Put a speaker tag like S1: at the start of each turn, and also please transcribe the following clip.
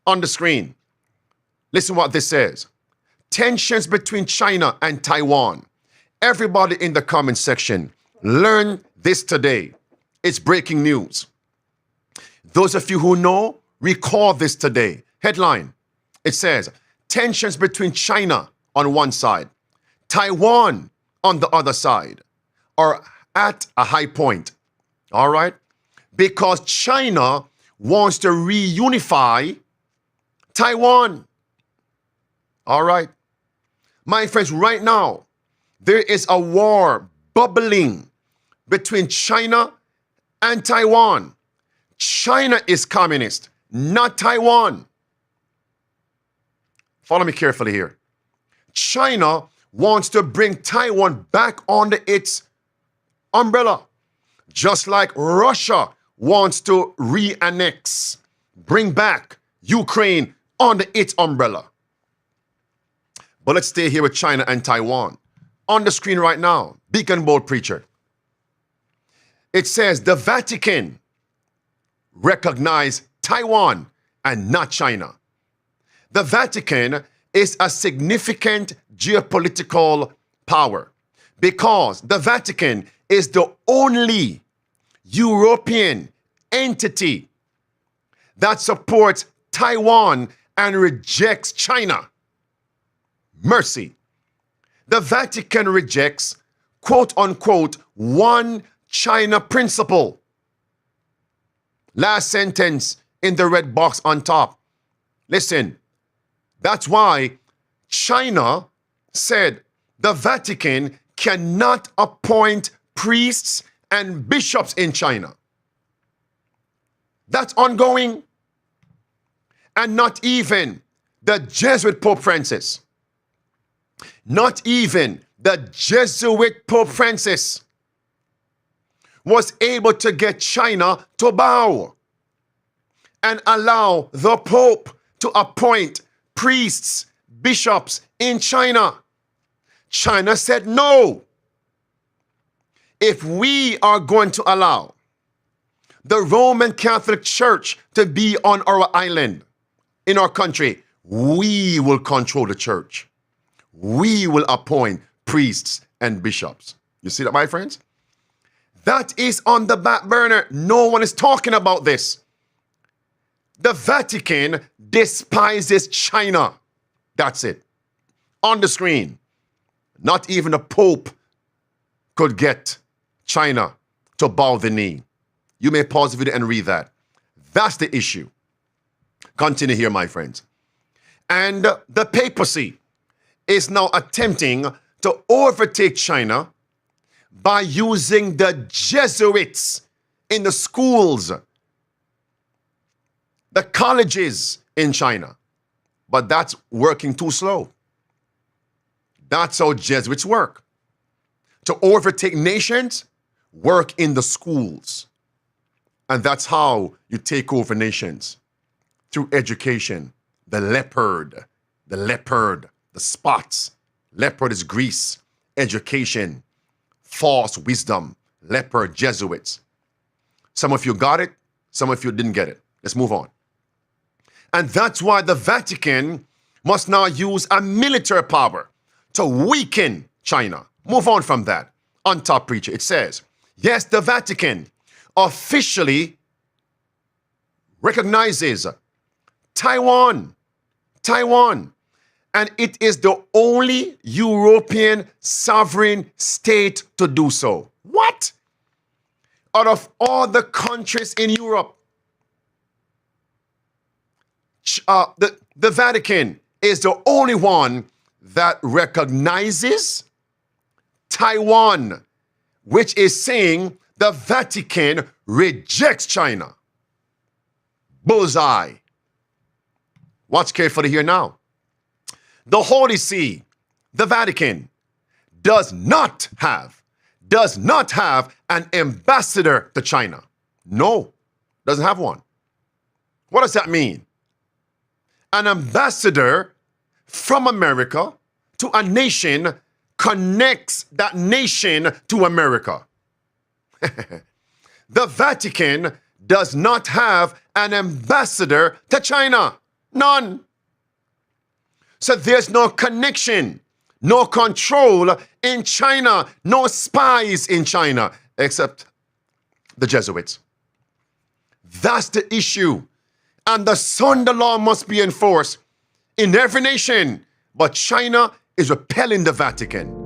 S1: on the screen. Listen what this says. Tensions between China and Taiwan. Everybody in the comment section, learn this today. It's breaking news. Those of you who know, recall this today. Headline, it says, tensions between China on one side, Taiwan on the other side are at a high point. All right? Because China wants to reunify Taiwan. All right? My friends, right now, there is a war bubbling between China and Taiwan. China is communist, not Taiwan. Follow me carefully here. China wants to bring Taiwan back under its umbrella, just like Russia wants to re-annex, bring back Ukraine under its umbrella. But let's stay here with China and Taiwan. On the screen right now, big and bold preacher. It says the Vatican recognized Taiwan and not China. The Vatican is a significant geopolitical power because the Vatican is the only European entity that supports Taiwan and rejects China. Mercy. The Vatican rejects, quote unquote, one China principle. Last sentence in the red box on top. Listen, that's why China said the Vatican cannot appoint priests and bishops in China. That's ongoing. And not even the Jesuit Pope Francis. Not even the Jesuit Pope Francis was able to get China to bow and allow the Pope to appoint priests, bishops in China. China said no. If we are going to allow the Roman Catholic Church to be on our island, in our country, we will control the church. We will appoint priests and bishops. You see that, my friends? That is on the back burner. No one is talking about this. The Vatican despises China. That's it. On the screen. Not even the Pope could get China to bow the knee. You may pause the video and read that. That's the issue. Continue here, my friends. And the papacy is now attempting to overtake China by using the Jesuits in the schools, the colleges in China. But that's working too slow. That's how Jesuits work. To overtake nations, work in the schools. And that's how you take over nations. Through education, the leopard, the spots. Leopard is Greece, education, false wisdom, leopard, Jesuits. Some of you got it, some of you didn't get it. Let's move on. And that's why the Vatican must now use a military power to weaken China. Move on from that. On top, preacher, it says, yes, the Vatican officially recognizes Taiwan, and it is the only European sovereign state to do so. What? Out of all the countries in Europe, the Vatican is the only one that recognizes Taiwan, which is saying the Vatican rejects China. Bullseye. Watch carefully here now. The Holy See, the Vatican, does not have an ambassador to China. No, doesn't have one. What does that mean? An ambassador from America to a nation connects that nation to America. The Vatican does not have an ambassador to China. None. So there's no connection, no control in China, no spies in China, except the Jesuits. That's the issue. And the Sunday law must be enforced in every nation. But China is repelling the Vatican.